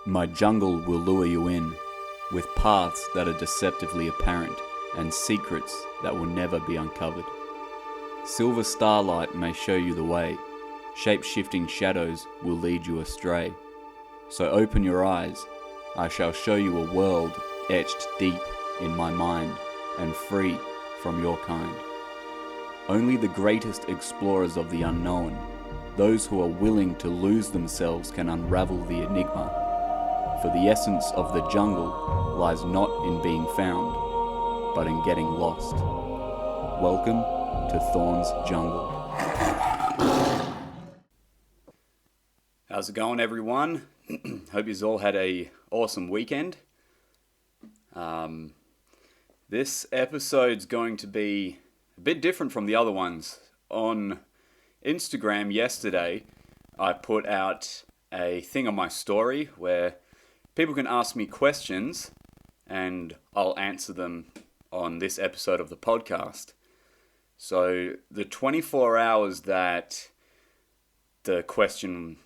My jungle will lure you in, with paths that are deceptively apparent and secrets that will never be uncovered. Silver starlight may show you the way, shape-shifting shadows will lead you astray. So open your eyes, I shall show you a world etched deep in my mind and free from your kind. Only the greatest explorers of the unknown, those who are willing to lose themselves, can unravel the enigma. For the essence of the jungle lies not in being found, but in getting lost. Welcome to Thorn's Jungle. How's it going, everyone? Hope you've all had a awesome weekend. This episode's going to be a bit different from the other ones. On Instagram yesterday, I put out a thing on my story where people can ask me questions and I'll answer them on this episode of the podcast. So the 24 hours that the question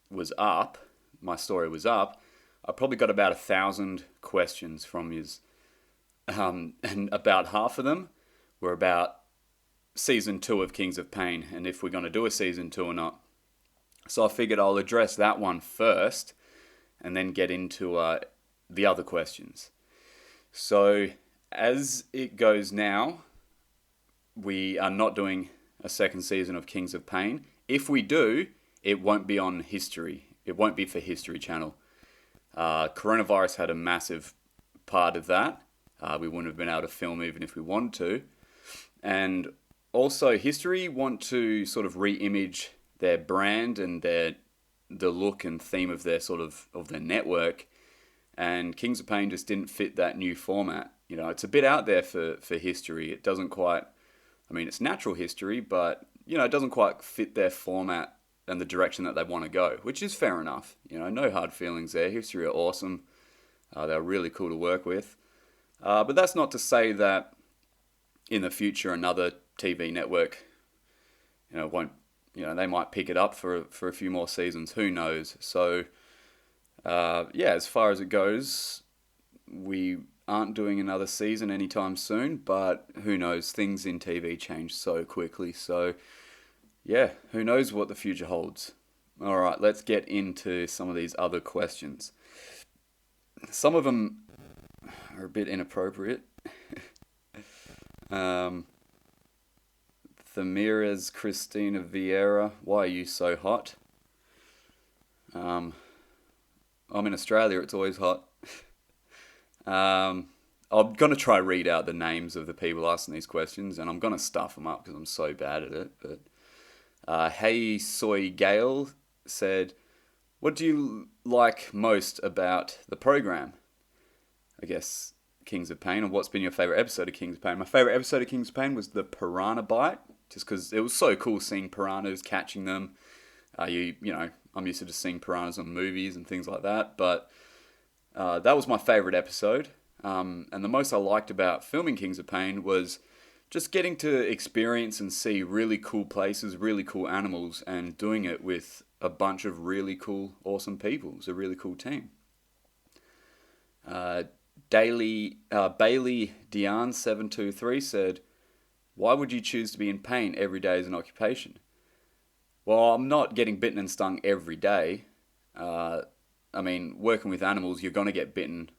was up, my story was up, I probably got about 1,000 questions from yous. And about half of them were about season 2 of Kings of Pain and if we're going to do a season 2 or not. So I figured I'll address that one first and then get into the other questions. So as it goes now, we are not doing a second season of Kings of Pain. If we do, it won't be on History. It won't be for History Channel. Coronavirus had a massive part of that. We wouldn't have been able to film even if we wanted to. And also History want to sort of re-image their brand and the look and theme of their of their network. And Kings of Pain just didn't fit that new format. You know, it's a bit out there for History. It doesn't quite, it's natural history, but, it doesn't quite fit their format and the direction that they want to go, which is fair enough. No hard feelings there. History are awesome. They're really cool to work with. But that's not to say that in the future another TV network, won't, they might pick it up for a few more seasons. Who knows? So, as far as it goes, we aren't doing another season anytime soon, but who knows? Things in TV change so quickly. So, who knows what the future holds? All right, let's get into some of these other questions. Some of them are a bit inappropriate. Thamira's Christina Vieira, why are you so hot? I'm in Australia, it's always hot. I'm going to try read out the names of the people asking these questions, and I'm going to stuff them up because I'm so bad at it. But Hey Soy Gale said, what do you like most about the program? I guess Kings of Pain. And what's been your favourite episode of Kings of Pain? My favourite episode of Kings of Pain was the piranha bite, just because it was so cool seeing piranhas, catching them. I'm used to just seeing piranhas on movies and things like that, but that was my favourite episode. And the most I liked about filming Kings of Pain was just getting to experience and see really cool places, really cool animals, and doing it with a bunch of really cool, awesome people. It was a really cool team. Bailey Dion 723 said, why would you choose to be in pain every day as an occupation? Well, I'm not getting bitten and stung every day. Working with animals, you're going to get bitten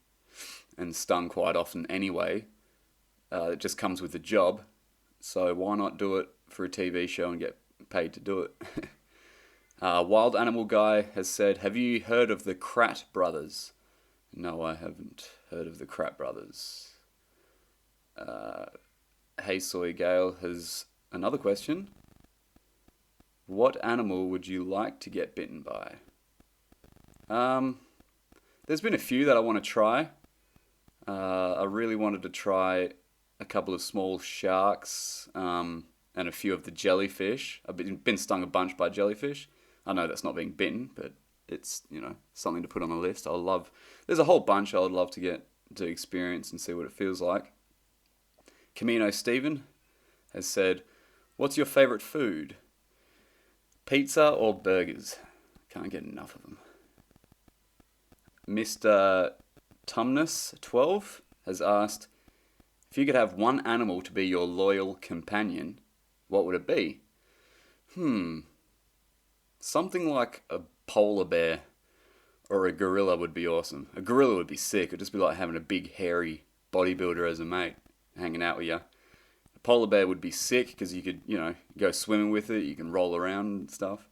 and stung quite often anyway. It just comes with the job. So why not do it for a TV show and get paid to do it? Wild Animal Guy has said, have you heard of the Krat Brothers? No, I haven't heard of the Krat Brothers. Hey Soy Gale has another question. What animal would you like to get bitten by? There's been a few that I want to try. I really wanted to try a couple of small sharks and a few of the jellyfish. I've been stung a bunch by jellyfish. I know that's not being bitten, but it's, something to put on the list. There's a whole bunch I would love to get to experience and see what it feels like. Camino Steven has said, what's your favourite food? Pizza or burgers? Can't get enough of them. Mr. Tumnus12 has asked, if you could have one animal to be your loyal companion, what would it be? Something like a polar bear or a gorilla would be awesome. A gorilla would be sick. It'd just be like having a big hairy bodybuilder as a mate hanging out with you. A polar bear would be sick because you could, go swimming with it. You can roll around and stuff.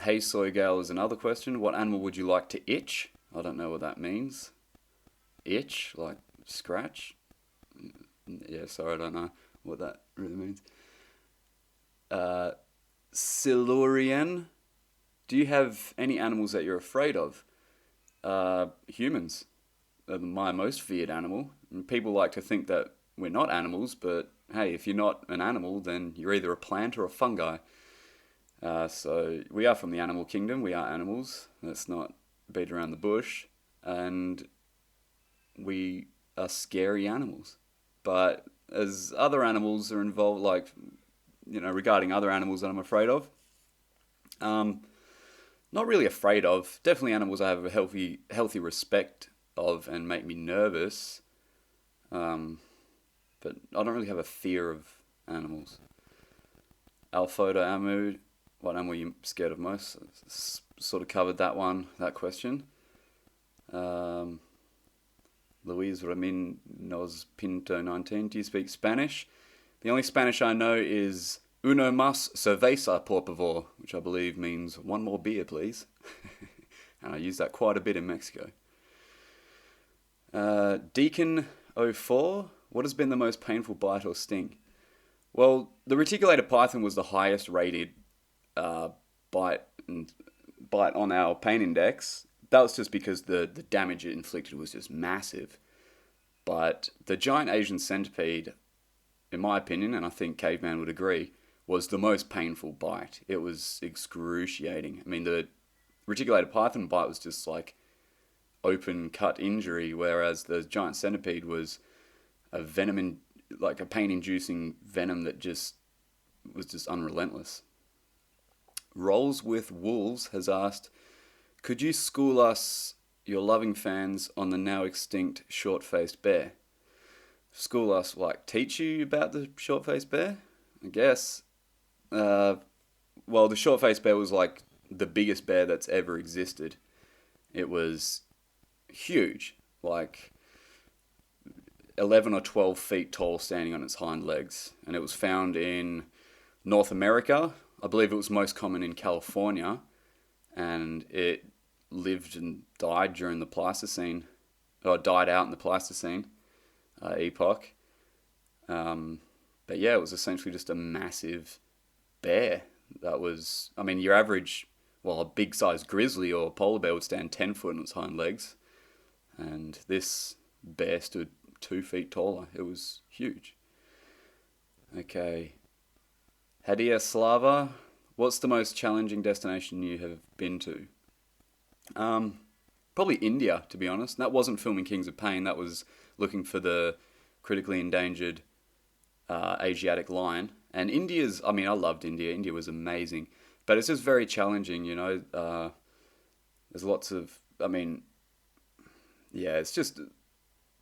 Hey Soy Gal is another question. What animal would you like to itch? I don't know what that means. Itch? Like scratch? Yeah, sorry, I don't know what that really means. Silurian. Do you have any animals that you're afraid of? Humans are my most feared animal. And people like to think that we're not animals, but hey, if you're not an animal, then you're either a plant or a fungi. So we are from the animal kingdom. We are animals. Let's not beat around the bush. And we are scary animals. But as other animals are involved, like, regarding other animals that I'm afraid of, not really afraid of. Definitely animals I have a healthy respect of and make me nervous. But I don't really have a fear of animals. Alphoto Amu, what animal are you scared of most? Sort of covered that question. Luis Ramin Nos Pinto 19, do you speak Spanish? The only Spanish I know is uno más cerveza, por favor, which I believe means one more beer, please. And I use that quite a bit in Mexico. Deacon04, what has been the most painful bite or sting? Well, the reticulated python was the highest rated bite on our pain index. That was just because the damage it inflicted was just massive. But the giant Asian centipede, in my opinion, and I think Caveman would agree, was the most painful bite. It was excruciating. I mean, the reticulated python bite was just like open cut injury, whereas the giant centipede was a pain-inducing venom that was just unrelentless. Rolls with Wolves has asked, could you school us, your loving fans, on the now extinct short-faced bear? School us, like teach you about the short-faced bear? I guess. Well, the short-faced bear was like the biggest bear that's ever existed. It was huge, like 11 or 12 feet tall, standing on its hind legs. And it was found in North America. I believe it was most common in California. And it lived and died during the Pleistocene, or died out in the Pleistocene epoch. But yeah, it was essentially just a massive bear. That was, I mean, your average, a big-sized grizzly or polar bear would stand 10 foot on its hind legs. And this bear stood 2 feet taller. It was huge. Okay. Hadia Slava, what's the most challenging destination you have been to? Probably India, to be honest. That wasn't filming Kings of Pain. That was looking for the critically endangered Asiatic lion. And I loved India. India was amazing. But it's just very challenging, there's lots of, it's just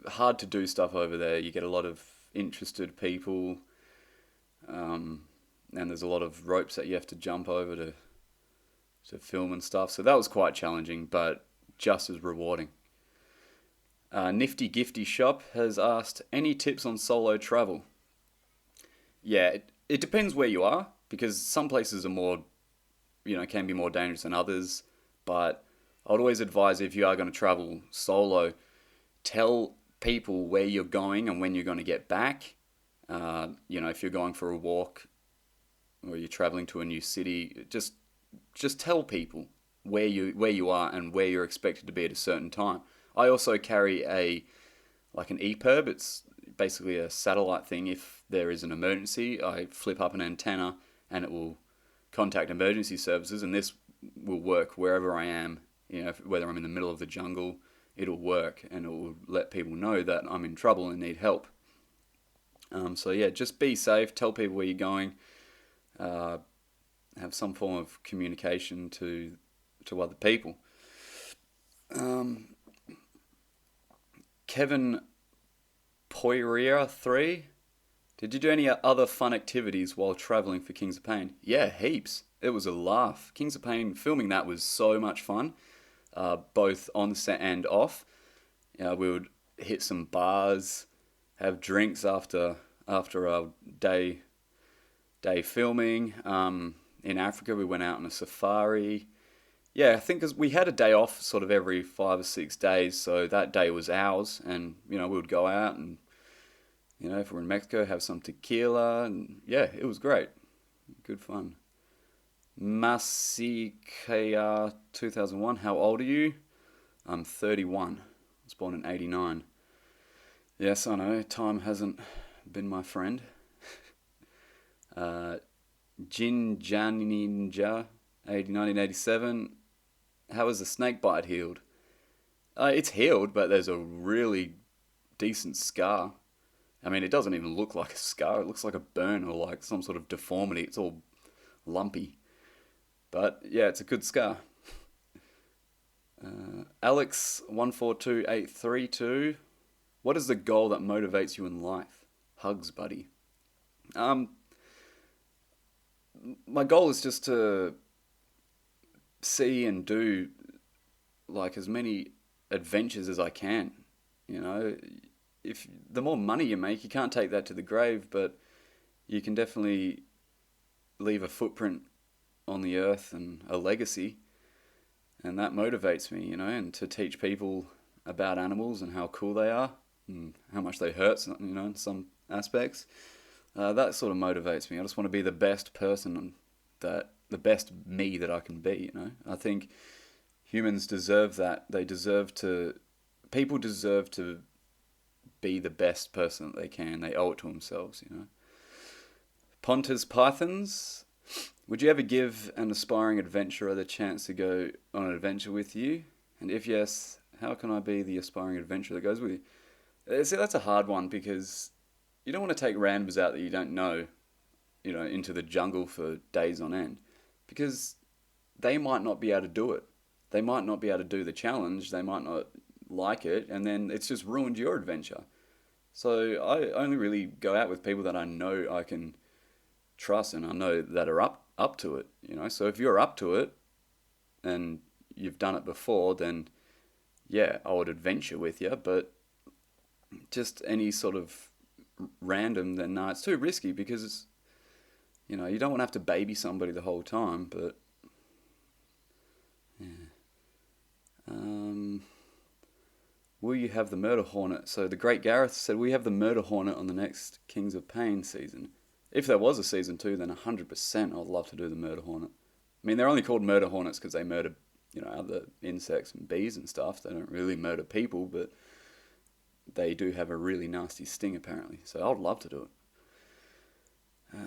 hard to do stuff over there. You get a lot of interested people, and there's a lot of ropes that you have to jump over to film and stuff. So that was quite challenging, but just as rewarding. Nifty Gifty Shop has asked, any tips on solo travel? Yeah, it depends where you are, because some places are more, can be more dangerous than others. But I would always advise, if you are going to travel solo, tell people where you're going and when you're going to get back. If you're going for a walk or you're traveling to a new city, just tell people where you are and where you're expected to be at a certain time. I also carry an EPIRB. It's basically a satellite thing. If there is an emergency, I flip up an antenna and it will contact emergency services, and this will work wherever I am. Whether I'm in the middle of the jungle, it'll work and it will let people know that I'm in trouble and need help. Just be safe. Tell people where you're going. Have some form of communication to other people. Um, Kevin Poirier 3. Did you do any other fun activities while traveling for Kings of Pain? Yeah, heaps. It was a laugh. Kings of Pain, filming that was so much fun, both on set and off. We would hit some bars, have drinks after our day filming. In Africa, we went out on a safari. Yeah, I think 'cause we had a day off sort of every 5 or 6 days, so that day was ours, and we would go out and if we're in Mexico, have some tequila, and yeah, it was great, good fun. Masikaya 2001. How old are you? I'm 31. I was born in 89. Yes, I know. Time hasn't been my friend. Uh, Jin Ninja 1987. How is the snake bite healed? It's healed, but there's a really decent scar. I mean, it doesn't even look like a scar. It looks like a burn or like some sort of deformity. It's all lumpy. But yeah, it's a good scar. Alex 142832. What is the goal that motivates you in life? Hugs, buddy. Um, my goal is just to see and do like as many adventures as I can. You know, if the more money you make, you can't take that to the grave, but you can definitely leave a footprint on the earth and a legacy, and that motivates me, and to teach people about animals and how cool they are and how much they hurt, in some aspects. That sort of motivates me. I just want to be the best person the best me that I can be. I think humans deserve that. People deserve to be the best person that they can. They owe it to themselves. Pontus Pythons. Would you ever give an aspiring adventurer the chance to go on an adventure with you? And if yes, how can I be the aspiring adventurer that goes with you? See, that's a hard one because you don't want to take randoms out that you don't know, into the jungle for days on end, because they might not be able to do it. They might not be able to do the challenge. They might not like it, and then it's just ruined your adventure. So I only really go out with people that I know I can trust and I know that are up to it. So if you're up to it and you've done it before, then yeah, I would adventure with you. But just any sort of random, then no, it's too risky because you don't want to have to baby somebody the whole time. But yeah. Will you have the Murder Hornet? So the Great Gareth said, we have the Murder Hornet on the next Kings of Pain season. If there was a season 2, then 100% I'd love to do the Murder Hornet. I mean, they're only called Murder Hornets because they murder, other insects and bees and stuff. They don't really murder people, but they do have a really nasty sting apparently. So I'd love to do it.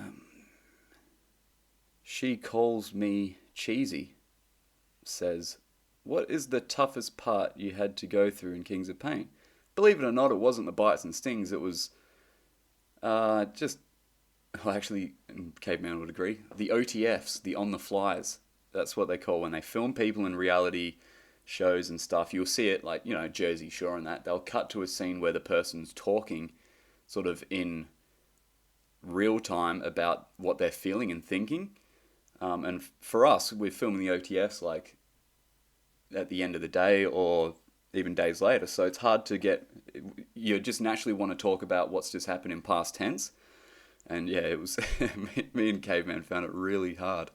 She calls me cheesy. Says, what is the toughest part you had to go through in Kings of Pain? Believe it or not, it wasn't the bites and stings. It was just, well, actually, Caveman would agree, the OTFs, the on-the-flies. That's what they call when they film people in reality shows and stuff. You'll see it like, Jersey Shore and that. They'll cut to a scene where the person's talking sort of in real time about what they're feeling and thinking. And for us, we're filming the OTFs like at the end of the day or even days later. So it's hard to you just naturally want to talk about what's just happened in past tense. And yeah, it was, me and Caveman found it really hard.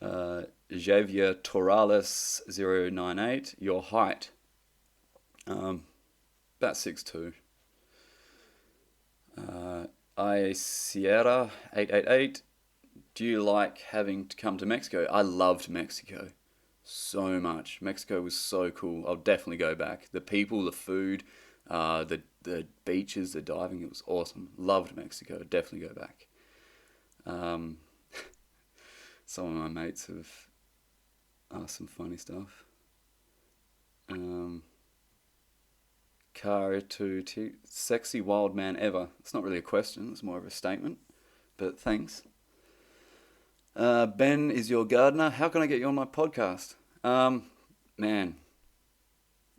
Javier Torales 098, your height. About 6'2". I Sierra 888, do you like having to come to Mexico? I loved Mexico so much. Mexico was so cool. I'll definitely go back. The people, the food, the beaches, the diving, it was awesome. Loved Mexico. Definitely go back. Some of my mates have asked some funny stuff. Car to sexy wild man ever. It's not really a question. It's more of a statement. But thanks. Ben is your gardener. How can I get you on my podcast? Man,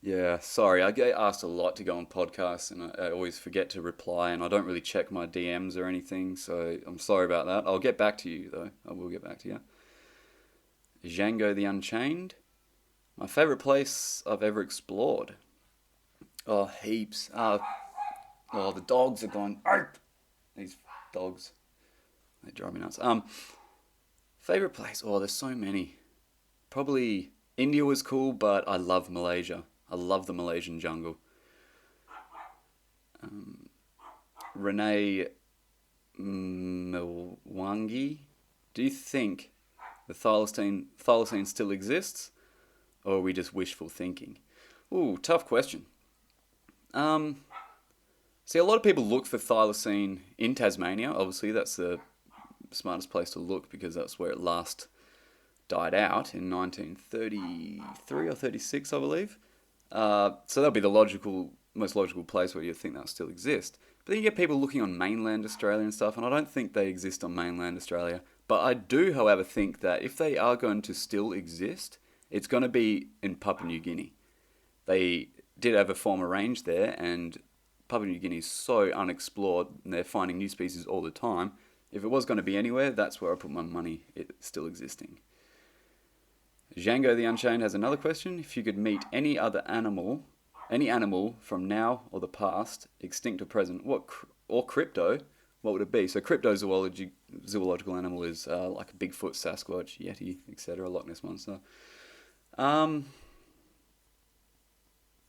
Yeah, sorry, I get asked a lot to go on podcasts, and I always forget to reply, and I don't really check my DMs or anything, so I'm sorry about that. I'll get back to you, though. I will get back to you. Django the Unchained. My favourite place I've ever explored. Oh, heaps. Oh, the dogs are gone. Arp! These dogs, they drive me nuts. Favorite place? Oh, there's so many. Probably India was cool, but I love Malaysia. I love the Malaysian jungle. Renee Mwangi, do you think the thylacine still exists, or are we just wishful thinking? Ooh, tough question. Um, See, a lot of people look for thylacine in Tasmania. Obviously, that's the smartest place to look because that's where it last died out in 1933 or 36, I believe. So that'll be the most logical place where you think that still exists. But then you get people looking on mainland Australia and stuff, and I don't think they exist on mainland Australia. But I do, however, think that if they are going to still exist, it's going to be in Papua New Guinea. They did have a former range there, and Papua New Guinea is so unexplored, and they're finding new species all the time. If it was going to be anywhere, that's where I put my money. It's still existing. Django the Unchained has another question. If you could meet any animal from now or the past, extinct or present, or crypto, what would it be? So zoological animal is like a Bigfoot, Sasquatch, Yeti, etc., Loch Ness Monster. Um,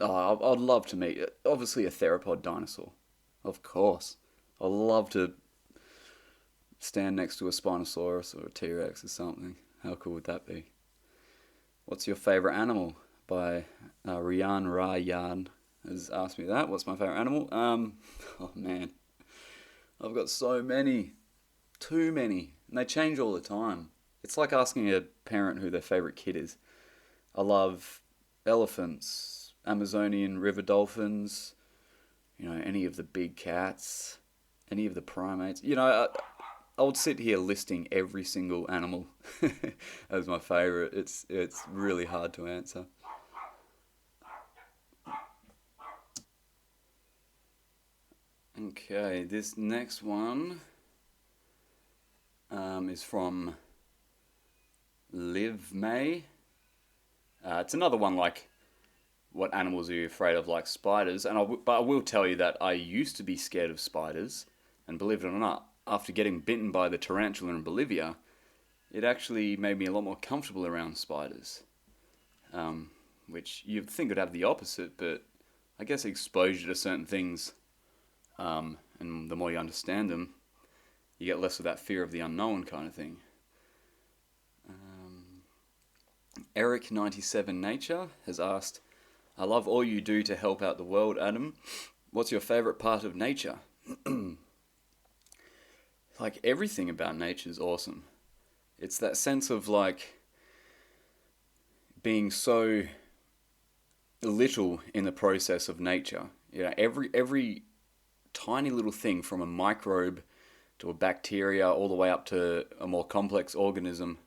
I'd love to meet, obviously, a theropod dinosaur. Of course. I'd love to stand next to a Spinosaurus or a T-Rex or something. How cool would that be? What's your favourite animal? By Rian Rayan has asked me that. What's my favourite animal? Oh man, I've got so many. Too many. And they change all the time. It's like asking a parent who their favourite kid is. I love elephants, Amazonian river dolphins, any of the big cats, any of the primates. I would sit here listing every single animal as my favourite. It's really hard to answer. Okay, this next one is from Liv May. It's another one like, what animals are you afraid of, like spiders? But I will tell you that I used to be scared of spiders, and believe it or not, after getting bitten by the tarantula in Bolivia, it actually made me a lot more comfortable around spiders. Which you'd think would have the opposite, but I guess exposure to certain things, and the more you understand them, you get less of that fear of the unknown kind of thing. Eric97 Nature has asked, I love all you do to help out the world, Adam. What's your favourite part of nature? Like, everything about nature is awesome. It's that sense of like being so little in the process of nature. Every tiny little thing, from a microbe to a bacteria all the way up to a more complex organism,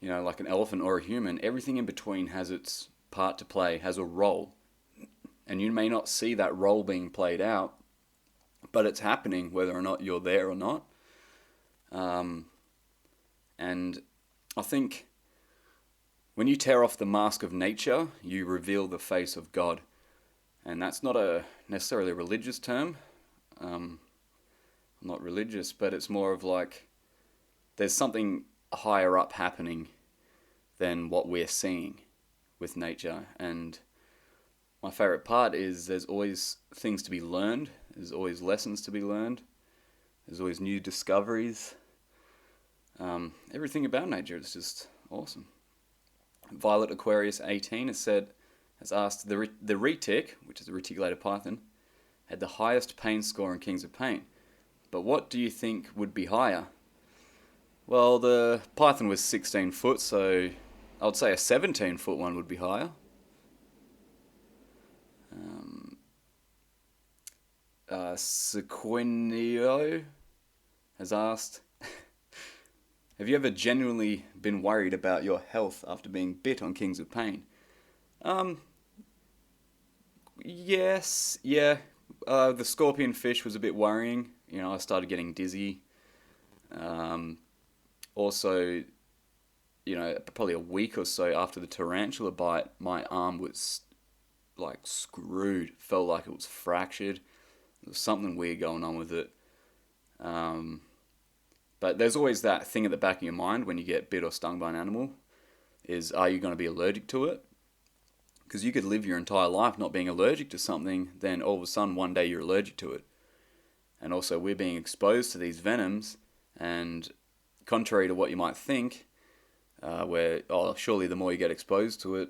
like an elephant or a human, everything in between has its part to play, has a role. And you may not see that role being played out, but it's happening whether or not you're there or not. And I think when you tear off the mask of nature, you reveal the face of God. And that's not necessarily a religious term. I'm not religious, but it's more of like there's something higher up happening than what we're seeing with nature. And my favourite part is there's always things to be learned. There's always lessons to be learned. There's always new discoveries. Everything about nature is just awesome. Violet Aquarius 18 has asked, the retic, which is a reticulated python, had the highest pain score in Kings of Pain. But what do you think would be higher? Well, the python was 16 foot, so I would say a 17-foot one would be higher. Sequinio has asked, have you ever genuinely been worried about your health after being bit on Kings of Pain? Yes, yeah. The scorpion fish was a bit worrying. I started getting dizzy. Um, Also, probably a week or so after the tarantula bite, my arm was like screwed. Felt like it was fractured. There was something weird going on with it. Um, but there's always that thing at the back of your mind when you get bit or stung by an animal is, are you going to be allergic to it? Because you could live your entire life not being allergic to something, then all of a sudden one day you're allergic to it. And also we're being exposed to these venoms, and contrary to what you might think, where, surely the more you get exposed to it,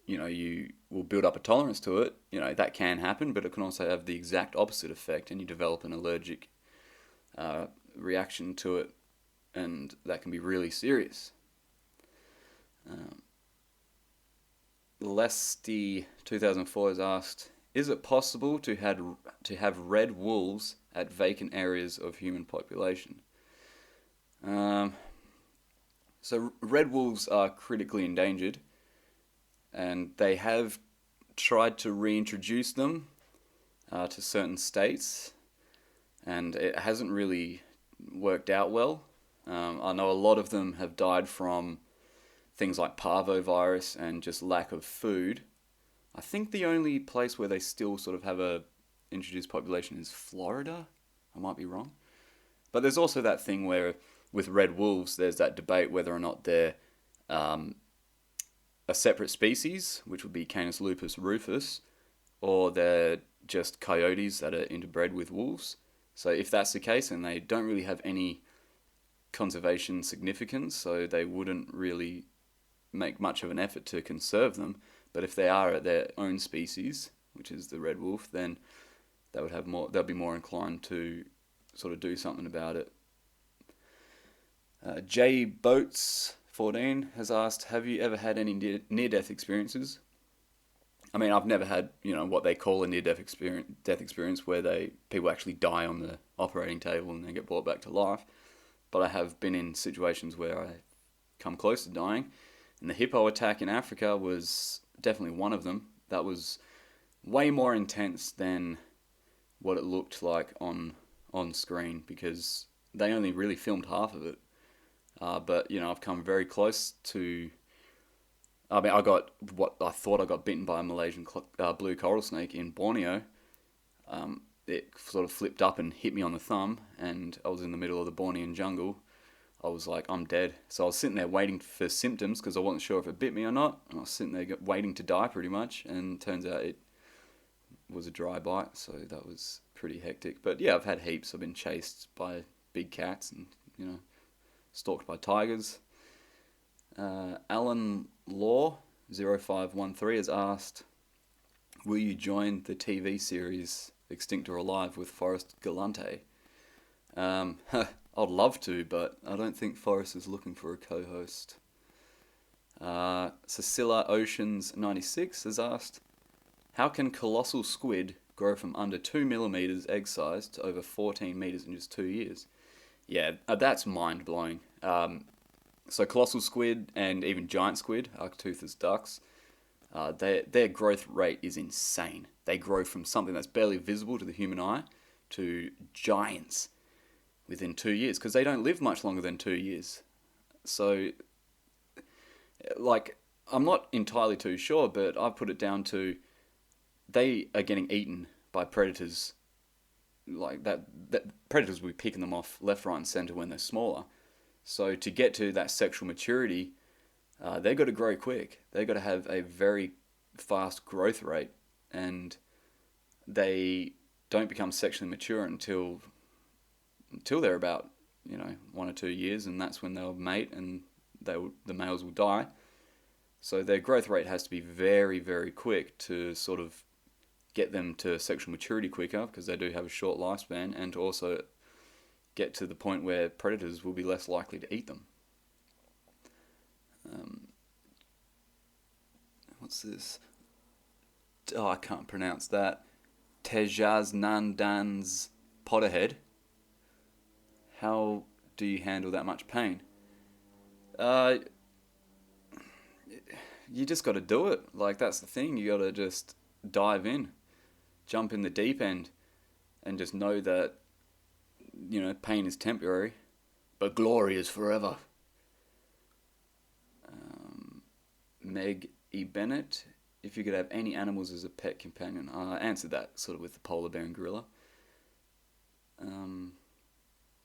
you will build up a tolerance to it. That can happen, but it can also have the exact opposite effect, and you develop an allergic reaction to it, and that can be really serious. Um, Lesty 2004 has asked, is it possible to have red wolves at vacant areas of human population? So red wolves are critically endangered, and they have tried to reintroduce them to certain states, and it hasn't really worked out well. I know a lot of them have died from things like parvovirus and just lack of food. I think the only place where they still sort of have a introduced population is Florida. I might be wrong. But there's also that thing where with red wolves, there's that debate whether or not they're a separate species, which would be Canis lupus rufus, or they're just coyotes that are interbred with wolves. So if that's the case, then they don't really have any conservation significance, so they wouldn't really make much of an effort to conserve them. But if they are their own species, which is the red wolf, then they'll be more inclined to sort of do something about it. J Boats 14 has asked, have you ever had any near-death experiences? I mean, I've never had, what they call a near-death experience where people actually die on the operating table and then get brought back to life. But I have been in situations where I come close to dying. And the hippo attack in Africa was definitely one of them. That was way more intense than what it looked like on screen, because they only really filmed half of it. But I've come very close to. I mean, I got what I thought I got bitten by a Malaysian blue coral snake in Borneo. It sort of flipped up and hit me on the thumb, and I was in the middle of the Bornean jungle. I was like, I'm dead. So I was sitting there waiting for symptoms because I wasn't sure if it bit me or not. And I was sitting there waiting to die pretty much, and turns out it was a dry bite, so that was pretty hectic. But yeah, I've had heaps. I've been chased by big cats and, stalked by tigers. Alan Law 0513 has asked, will you join the TV series Extinct or Alive with Forrest Galante? I'd love to, but I don't think Forrest is looking for a co-host. Cecilia Oceans 96 has asked, how can colossal squid grow from under 2 millimeters egg size to over 14 meters in just 2 years? Yeah, that's mind-blowing. So colossal squid and even giant squid, Arctothus ducks, their growth rate is insane. They grow from something that's barely visible to the human eye to giants within 2 years, because they don't live much longer than 2 years. So, I'm not entirely too sure, but I've put it down to they are getting eaten by predators. Like that predators will be picking them off left, right, and center when they're smaller. So to get to that sexual maturity, they've got to grow quick. They've got to have a very fast growth rate, and they don't become sexually mature until they're about 1 or 2 years, and that's when they'll mate and the males will die. So their growth rate has to be very, very quick to sort of get them to sexual maturity quicker, because they do have a short lifespan, and to also get to the point where predators will be less likely to eat them. What's this? Oh, I can't pronounce that. Tejaz Nandan's Potterhead. How do you handle that much pain? You just got to do it. Like, that's the thing. You got to just dive in, jump in the deep end, and just know that, pain is temporary, but glory is forever. Meg E. Bennett, if you could have any animals as a pet companion. I answered that sort of with the polar bear and gorilla.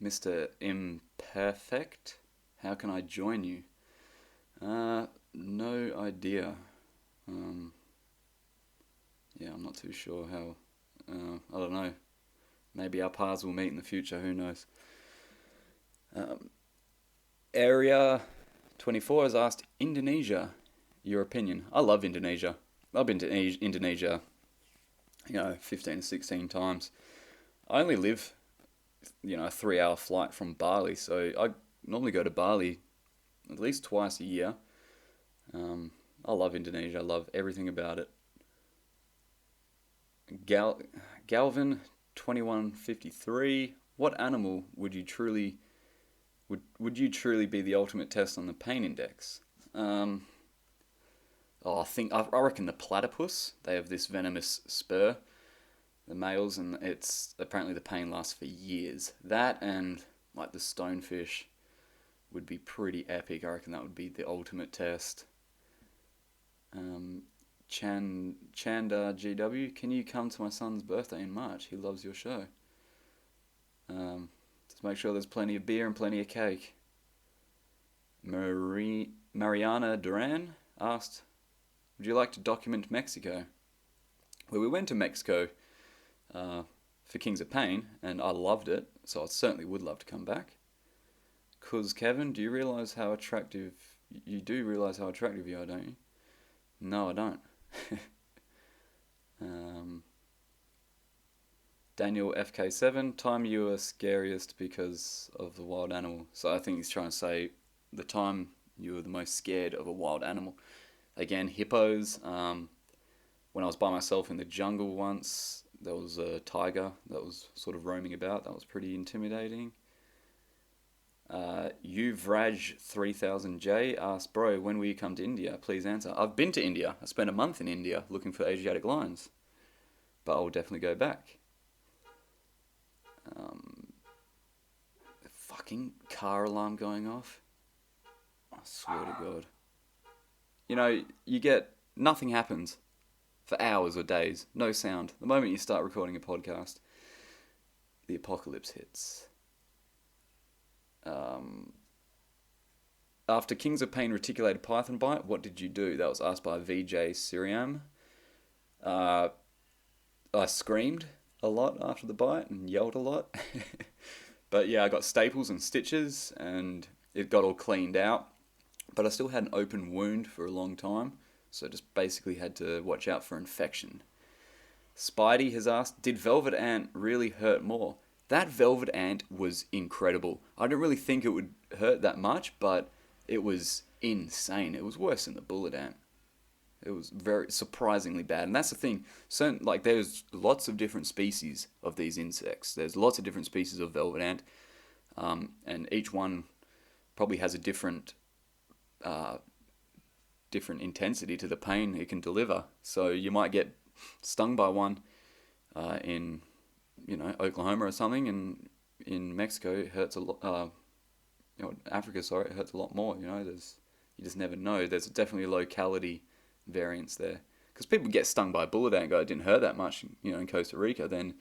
Mr. Imperfect, how can I join you? No idea. Yeah, I'm not too sure how. I don't know. Maybe our paths will meet in the future, who knows. Area 24 has asked Indonesia, your opinion. I love Indonesia. I've been to Indonesia, 15 to 16 times. I only live, a 3-hour flight from Bali, so I normally go to Bali at least twice a year. I love Indonesia. I love everything about it. Galvin 2153. What animal would you truly be the ultimate test on the pain index? I reckon the platypus. They have this venomous spur, the males, and it's apparently the pain lasts for years. That and like the stonefish would be pretty epic. I reckon that would be the ultimate test. Chanda GW, can you come to my son's birthday in March? He loves your show. Just make sure there's plenty of beer and plenty of cake. Mariana Duran asked, would you like to document Mexico? Well, we went to Mexico for Kings of Pain, and I loved it, so I certainly would love to come back. Cause Kevin, do you realise how attractive you are, don't you? No, I don't. Daniel FK7, time you were scariest because of the wild animal. So I think he's trying to say the time you were the most scared of a wild animal. Again, hippos. When I was by myself in the jungle once, there was a tiger that was sort of roaming about. That was pretty intimidating. Uvraj3000J asked, bro, when will you come to India? Please answer. I've been to India. I spent a month in India looking for Asiatic lions. But I'll definitely go back. The fucking car alarm going off. I swear to God. Nothing happens for hours or days. No sound. The moment you start recording a podcast, the apocalypse hits. After Kings of Pain reticulated python bite, what did you do? That was asked by VJ Siriam. I screamed a lot after the bite and yelled a lot. But yeah, I got staples and stitches and it got all cleaned out. But I still had an open wound for a long time, so just basically had to watch out for infection. Spidey has asked, did Velvet Ant really hurt more? That Velvet Ant was incredible. I didn't really think it would hurt that much, but it was insane. It was worse than the Bullet Ant. It was very surprisingly bad. And that's the thing. There's lots of different species of these insects. There's lots of different species of Velvet Ant. And each one probably has a different intensity to the pain it can deliver. So you might get stung by one in Oklahoma or something, and in Mexico it hurts a lot. Africa, it hurts a lot more. You just never know. There's definitely a locality variance there, because people get stung by a bullet ant, it didn't hurt that much, in Costa Rica. Then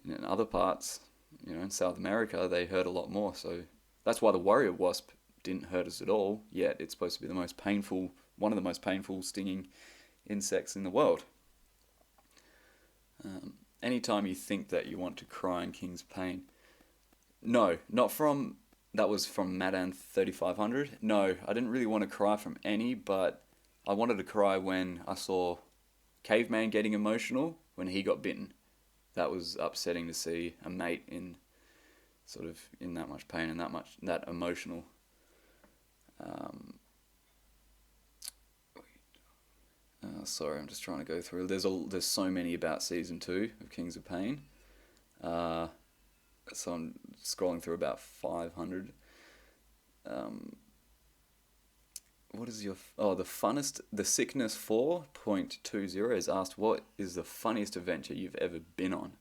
in other parts, in South America, they hurt a lot more. So that's why the warrior wasp didn't hurt us at all. Yet it's supposed to be one of the most painful stinging insects in the world. Anytime you think that you want to cry in King's Pain. No, that was from Madan 3500. No, I didn't really want to cry from any, but I wanted to cry when I saw Caveman getting emotional when he got bitten. That was upsetting to see a mate in that much pain and that emotional. Sorry, I'm just trying to go through. There's so many about season 2 of Kings of Pain. So I'm scrolling through about 500. what is your the funnest the sickness 4.20 is asked what is the funniest adventure you've ever been on?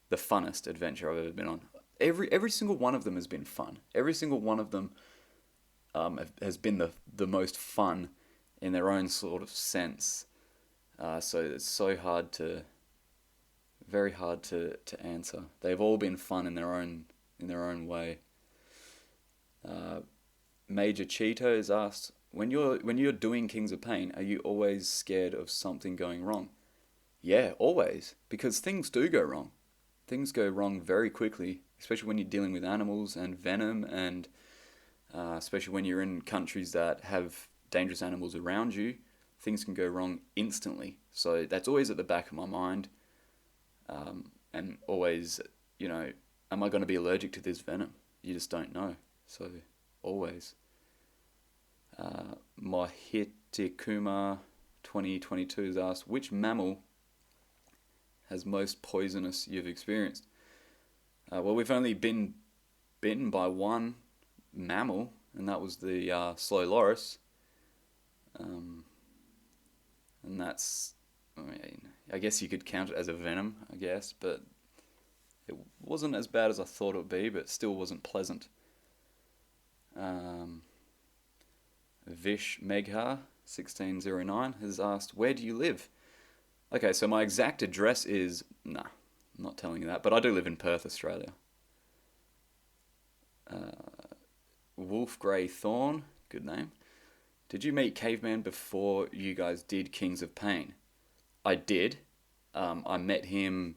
The funnest adventure I've ever been on. Every single one of them has been fun. Every single one of them has been the most fun in their own sort of sense. So it's very hard to answer. They've all been fun in their own way. Major Cheeto is asked, when you're doing Kings of Pain, are you always scared of something going wrong? Yeah, always, because things do go wrong. Things go wrong very quickly, especially when you're dealing with animals and venom, and especially when you're in countries that have dangerous animals around you. Things can go wrong instantly. So that's always at the back of my mind. And always, am I going to be allergic to this venom? You just don't know. So always. Mahitikuma 2022 is asked, which mammal has most poisonous you've experienced? Well, we've only been bitten by one mammal, and that was the slow loris. And that's, I guess you could count it as a venom, I guess, but it wasn't as bad as I thought it would be, but still wasn't pleasant. Vish Megha 1609 has asked, where do you live? Okay, so my exact address is, I'm not telling you that, but I do live in Perth, Australia. Wolf Grey Thorn, good name. Did you meet Caveman before you guys did Kings of Pain? I did. I met him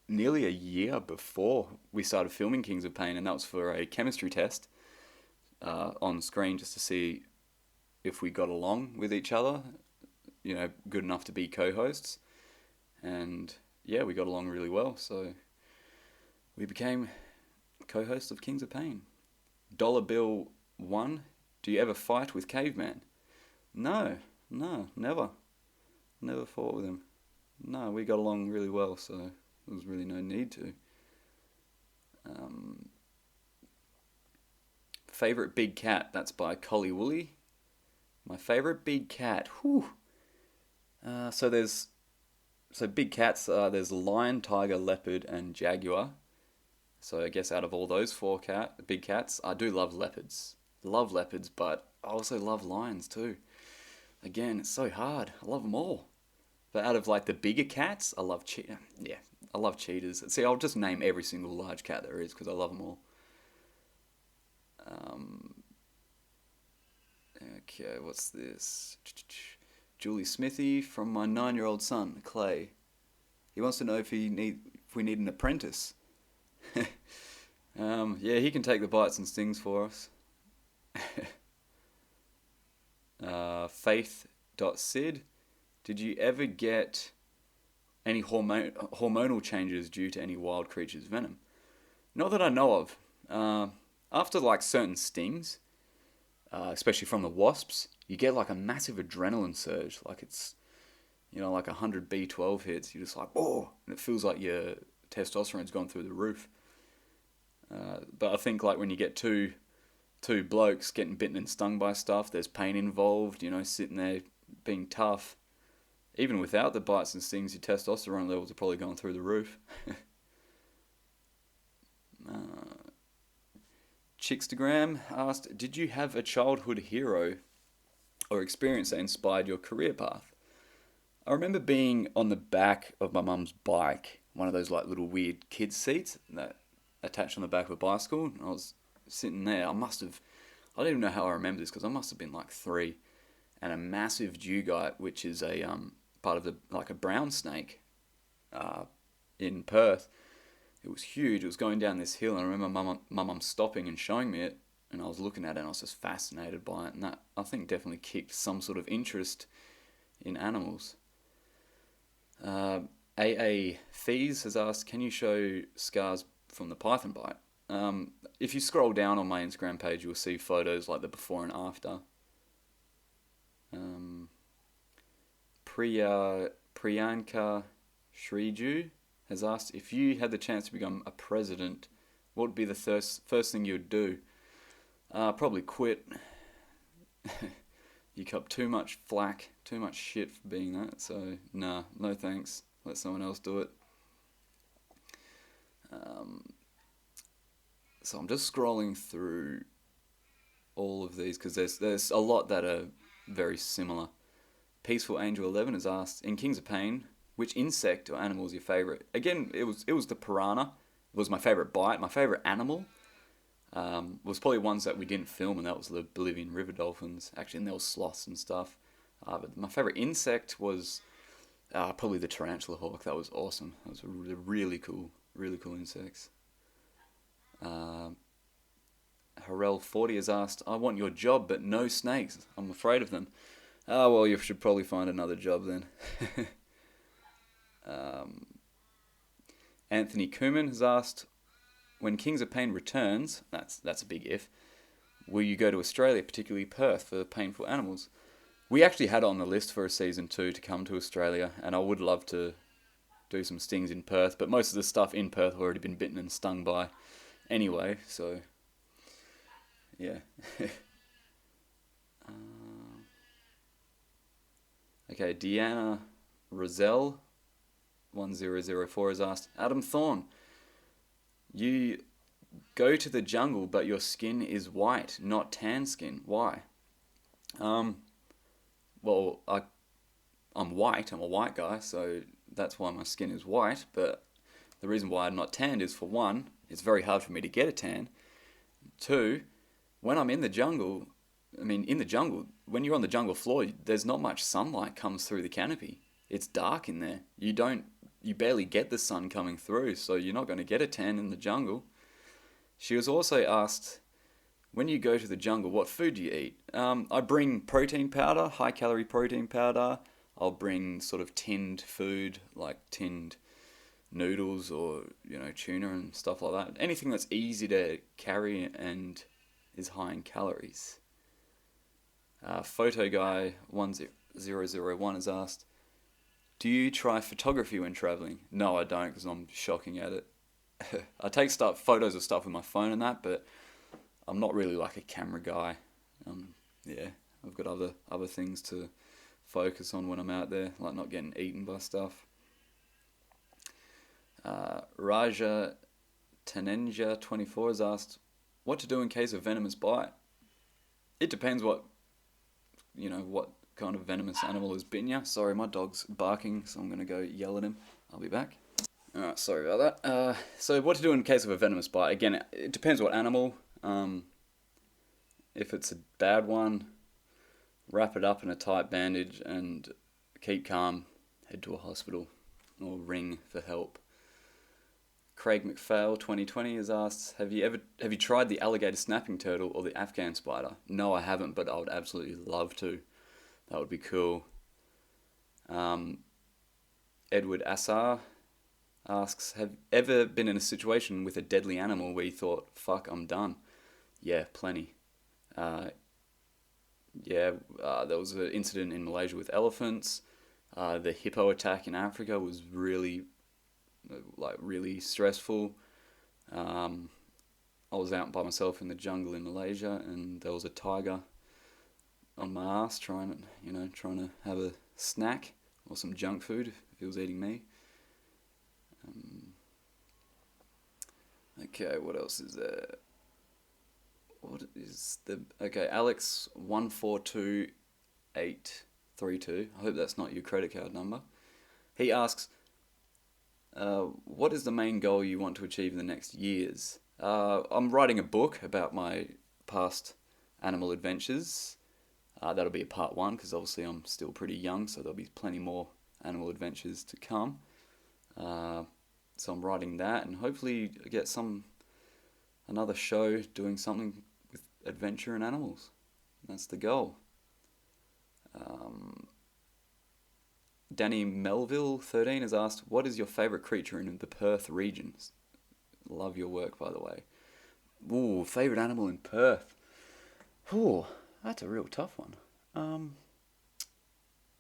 nearly a year before we started filming Kings of Pain, and that was for a chemistry test on screen just to see if we got along with each other, good enough to be co-hosts. And yeah, we got along really well, so we became co-hosts of Kings of Pain. Dollar Bill 1, do you ever fight with Caveman? No, never. Never fought with him. No, we got along really well, so there was really no need to. Favorite big cat, that's by Collie Woolley. My favorite big cat, so big cats, there's lion, tiger, leopard, and jaguar. So I guess out of all those big cats, I do love leopards. Love leopards, but I also love lions too. Again, it's so hard. I love them all. But out of the bigger cats, I love I love cheetahs. See, I'll just name every single large cat there is because I love them all. Okay, what's this? Julie Smithy from my 9-year-old son, Clay. He wants to know if we need an apprentice. Yeah, he can take the bites and stings for us. Faith.sid, did you ever get any hormonal changes due to any wild creature's venom? Not that I know of. After certain stings, especially from the wasps, you get a massive adrenaline surge. It's, 100 B12 hits. You're just oh, and it feels like your testosterone's gone through the roof. But I think when you get two blokes getting bitten and stung by stuff, there's pain involved, sitting there being tough. Even without the bites and stings, your testosterone levels are probably going through the roof. Chickstagram asked, did you have a childhood hero or experience that inspired your career path? I remember being on the back of my mum's bike, one of those little weird kids seats that attached on the back of a bicycle, and I was sitting there. I don't even know how I remember this because I must have been 3, and a massive dugite, which is a part of a brown snake in Perth. It was huge. It was going down this hill, and I remember my mum stopping and showing me it, and I was looking at it, and I was just fascinated by it, and that, I think, definitely kicked some sort of interest in animals. AA Fees has asked, can you show scars from the python bite? If you scroll down on my Instagram page, you'll see photos the before and after. Priyanka Shriju has asked, if you had the chance to become a president, what would be the first thing you would do? Probably quit. You cop too much flack, too much shit for being that. So nah, no thanks. Let someone else do it. So I'm just scrolling through all of these because there's a lot that are very similar. Peaceful Angel 11 has asked, in Kings of Pain, which insect or animal is your favourite? Again, it was the piranha. It was my favourite bite. My favourite animal was probably ones that we didn't film, and that was the Bolivian river dolphins. Actually, and there was sloths and stuff. But my favourite insect was probably the tarantula hawk. That was awesome. That was really cool insects. Harrell 40 has asked, I want your job, but no snakes. I'm afraid of them. Oh, well, you should probably find another job then. Anthony Kuman has asked, when Kings of Pain returns, that's a big if, will you go to Australia, particularly Perth, for painful animals? We actually had it on the list for a season 2 to come to Australia, and I would love to do some stings in Perth, but most of the stuff in Perth have already been bitten and stung by anyway, so yeah. Okay, Deanna Roselle 1004 has asked, Adam Thorn, you go to the jungle but your skin is white, not tan skin. Why? Well, I'm white. I'm a white guy, so that's why my skin is white. But the reason why I'm not tanned is, for one, it's very hard for me to get a tan. Two, when I'm in the jungle, when you're on the jungle floor, there's not much sunlight comes through the canopy. It's dark in there. You barely get the sun coming through, so you're not going to get a tan in the jungle. She was also asked, when you go to the jungle, what food do you eat? I bring protein powder, high calorie protein powder. I'll bring sort of tinned food, like tinned noodles or, tuna and stuff like that. Anything that's easy to carry and is high in calories. Photo Guy 1001 has asked, do you try photography when traveling? No, I don't, because I'm shocking at it. I take photos of stuff with my phone and that, but I'm not really like a camera guy. I've got other things to focus on when I'm out there, like not getting eaten by stuff. Raja Tanenja 24 has asked, what to do in case of venomous bite? It depends what kind of venomous animal has bitten you. Sorry, my dog's barking, so I'm going to go yell at him. I'll be back. Alright, sorry about that. So what to do in case of a venomous bite? Again, it depends what animal. If it's a bad one, wrap it up in a tight bandage and keep calm. Head to a hospital or ring for help. Craig McPhail 2020 has asked, have you tried the alligator snapping turtle or the Afghan spider? No, I haven't, but I would absolutely love to. That would be cool. Edward Assar asks, have you ever been in a situation with a deadly animal where you thought, fuck, I'm done? Yeah, plenty. There was an incident in Malaysia with elephants. The hippo attack in Africa was really stressful. I was out by myself in the jungle in Malaysia, and there was a tiger on my ass trying to have a snack or some junk food if he was eating me. Okay, what else is there? Alex 142832. I hope that's not your credit card number. He asks, what is the main goal you want to achieve in the next years? I'm writing a book about my past animal adventures. That'll be a part 1, because obviously I'm still pretty young, so there'll be plenty more animal adventures to come. So I'm writing that, and hopefully get another show doing something with adventure and animals. That's the goal. Danny Melville 13 has asked, what is your favourite creature in the Perth region? Love your work, by the way. Ooh, favourite animal in Perth. Ooh, that's a real tough one. I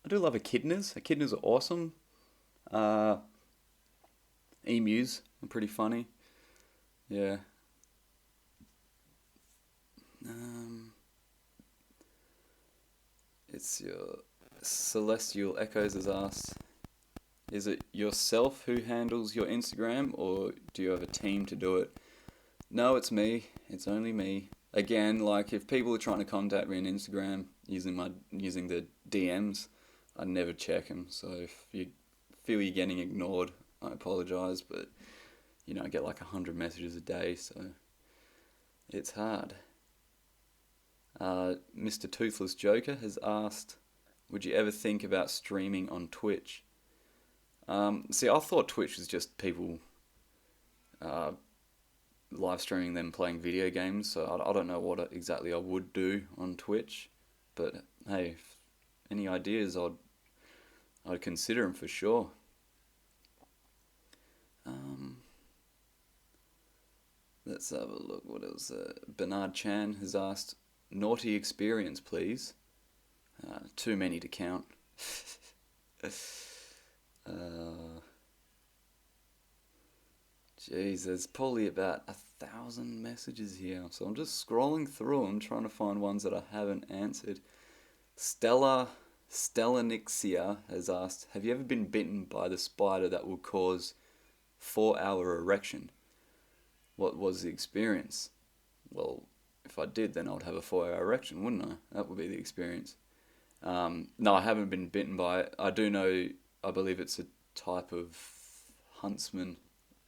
do love echidnas. Echidnas are awesome. Emus are pretty funny. Yeah. It's your Celestial Echoes has asked, is it yourself who handles your Instagram, or do you have a team to do it? No, it's me. It's only me. Again, like if people are trying to contact me on Instagram using the DMs, I never check them. So if you feel you're getting ignored, I apologize, but I get like 100 messages a day, so it's hard. Mr. Toothless Joker has asked, would you ever think about streaming on Twitch? See, I thought Twitch was just people live streaming them playing video games, so I don't know what exactly I would do on Twitch, but hey, if any ideas, I'd consider them for sure. Let's have a look. What else? Bernard Chan has asked, naughty experience, please. Too many to count. Jeez, there's probably about 1,000 messages here. So I'm just scrolling through them, trying to find ones that I haven't answered. Stellanixia has asked, have you ever been bitten by the spider that will cause 4-hour erection? What was the experience? Well, if I did, then I would have a 4-hour erection, wouldn't I? That would be the experience. No, I haven't been bitten by it. I do know, I believe it's a type of huntsman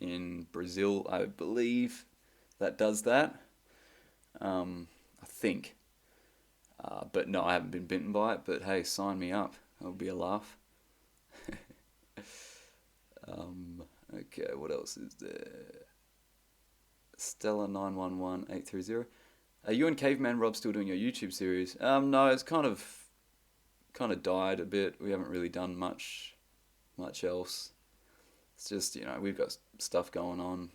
in Brazil, I believe, that does that. I think. But no, I haven't been bitten by it, but hey, sign me up. That would be a laugh. Okay, what else is there? Stella911830. Are you and Caveman Rob still doing your YouTube series? No, it's kind of died a bit. We haven't really done much else. It's just, we've got stuff going on.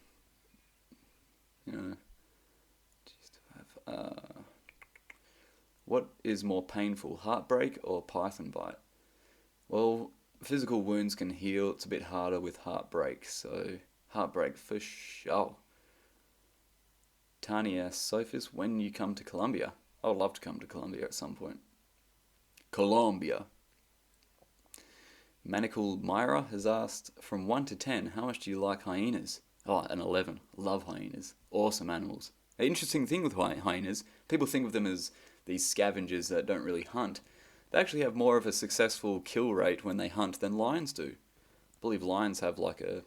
What is more painful, heartbreak or python bite? Well, physical wounds can heal. It's a bit harder with heartbreak, so heartbreak for sure. Tania Sophis, when you come to Colombia? I would love to come to Colombia at some point. Colombia. Manacle Myra has asked, from 1 to 10, how much do you like hyenas? Oh, an 11. Love hyenas. Awesome animals. An interesting thing with hyenas, people think of them as these scavengers that don't really hunt. They actually have more of a successful kill rate when they hunt than lions do. I believe lions have like a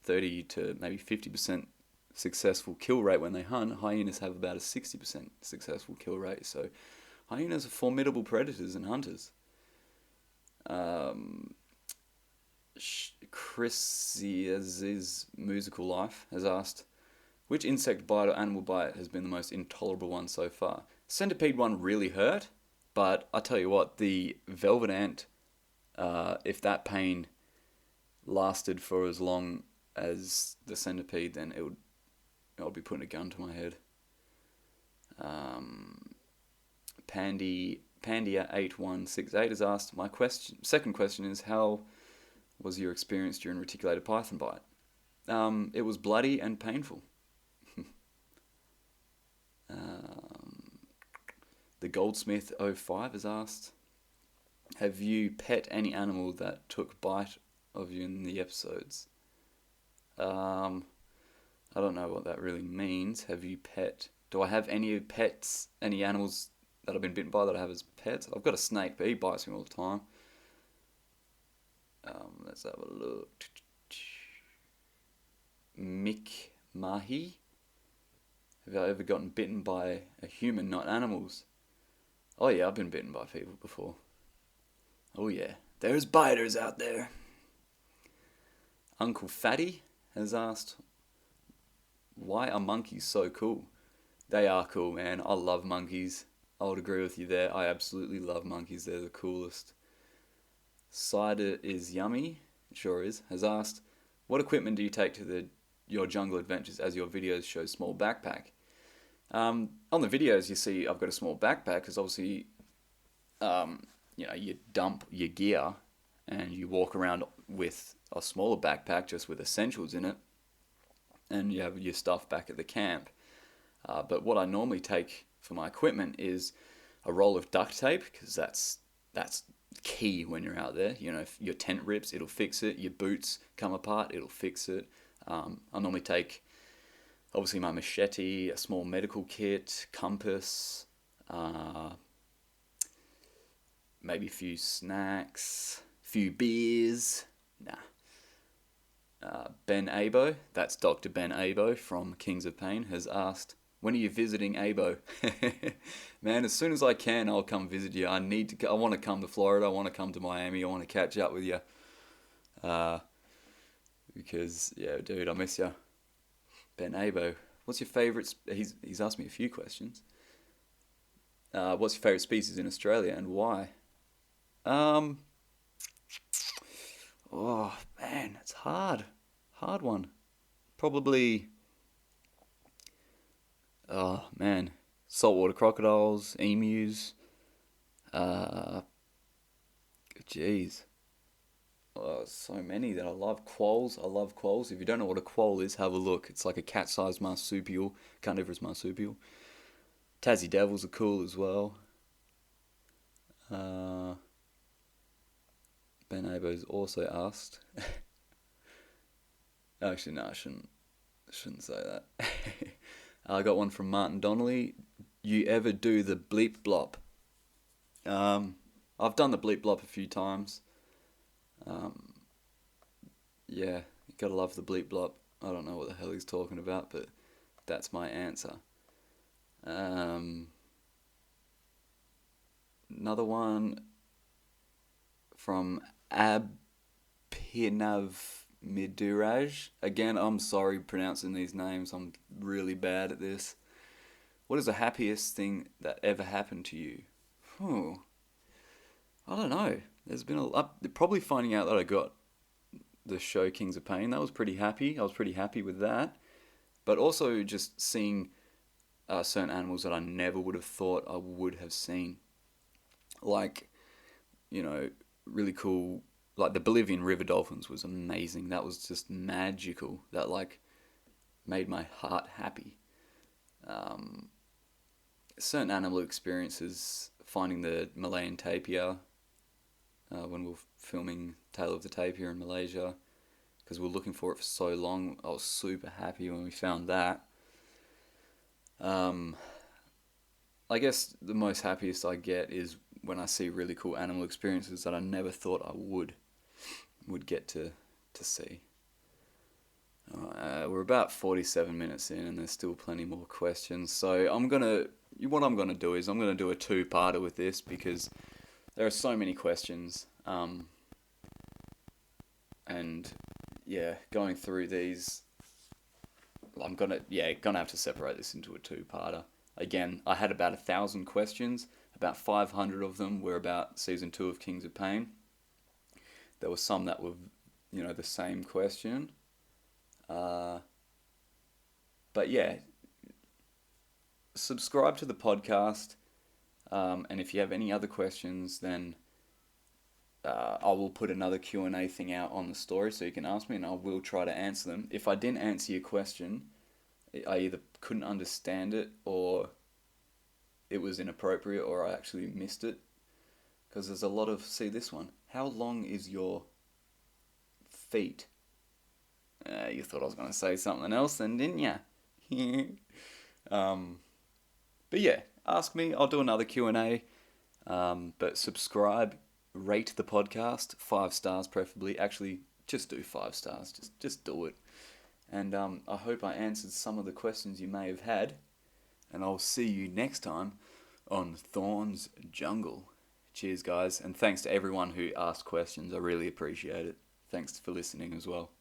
30 to maybe 50% successful kill rate when they hunt. Hyenas have about a 60% successful kill rate. So hyenas are formidable predators and hunters. Chris's Musical Life has asked, which insect bite or animal bite has been the most intolerable one so far? Centipede one really hurt, but I tell you what, the velvet ant, if that pain lasted for as long as the centipede, then I'll be putting a gun to my head. Pandia8168 has asked, second question is, how was your experience during reticulated python bite? It was bloody and painful. The Goldsmith 05 has asked, have you pet any animal that took bite of you in the episodes? I don't know what that really means. Do I have any pets, any animals that I've been bitten by that I have as pets? I've got a snake, but he bites me all the time. Let's have a look. Mick Mahi. Have I ever gotten bitten by a human, not animals? Oh yeah, I've been bitten by people before. Oh yeah, there's biters out there. Uncle Fatty has asked, why are monkeys so cool? They are cool, man. I love monkeys. I would agree with you there. I absolutely love monkeys. They're the coolest. Cider is Yummy, it sure is, has asked, what equipment do you take to your jungle adventures as your videos show small backpack? On the videos you see I've got a small backpack because obviously you dump your gear and you walk around with a smaller backpack just with essentials in it, and you have your stuff back at the camp. But what I normally take for my equipment is a roll of duct tape, because that's key when you're out there. You know, if your tent rips, it'll fix it. Your boots come apart, it'll fix it. I normally take, obviously, my machete, a small medical kit, compass, maybe a few snacks, a few beers. Ben Abo, that's Dr. Ben Abo from Kings of Pain, has asked, when are you visiting Abo? Man, as soon as I can, I'll come visit you. I want to come to Florida. I want to come to Miami. I want to catch up with you. Because, yeah, dude, I miss you. Ben Abo, what's your favourite... He's asked me a few questions. What's your favourite species in Australia and why? Oh, man, it's hard. Hard one. Probably... Oh, man. Saltwater crocodiles, emus. Jeez. Oh, so many that I love. Quolls. I love quolls. If you don't know what a quoll is, have a look. It's like a cat-sized marsupial. Carnivorous marsupial. Tassie devils are cool as well. Ben Abo's also asked. Actually, no, I shouldn't say that. I got one from Martin Donnelly. You ever do the bleep blop? I've done the bleep blop a few times. Yeah, you gotta love the bleep blop. I don't know what the hell he's talking about, but that's my answer. Another one from Abhinav Miduraj. Again, I'm sorry pronouncing these names. I'm really bad at this. What is the happiest thing that ever happened to you? I don't know. There's been probably finding out that I got the show Kings of Pain. That was pretty happy. I was pretty happy with that. But also just seeing certain animals that I never would have thought I would have seen. Like, you know, really cool. Like the Bolivian river dolphins was amazing. That was just magical. That like made my heart happy. Certain animal experiences, finding the Malayan tapir when we were filming Tale of the Tapir in Malaysia, because we were looking for it for so long. I was super happy when we found that. I guess the most happiest I get is when I see really cool animal experiences that I never thought I would get to see. We're about 47 minutes in and there's still plenty more questions. So what I'm gonna do is I'm gonna do a two-parter with this because there are so many questions. And yeah, going through these, I'm gonna have to separate this into a two-parter. Again, I had about 1,000 questions. About 500 of them were about season 2 of Kings of Pain. There were some that were, the same question. But yeah, subscribe to the podcast. And if you have any other questions, then I will put another Q&A thing out on the story so you can ask me and I will try to answer them. If I didn't answer your question, I either couldn't understand it or it was inappropriate or I actually missed it. Because there's a lot of... See this one. How long is your feet? You thought I was going to say something else then, didn't you? But yeah, ask me. I'll do another Q&A. But subscribe, rate the podcast. 5 stars preferably. Actually, just do 5 stars. Just do it. And I hope I answered some of the questions you may have had. And I'll see you next time on Thorn's Jungle. Cheers, guys. And thanks to everyone who asked questions. I really appreciate it. Thanks for listening as well.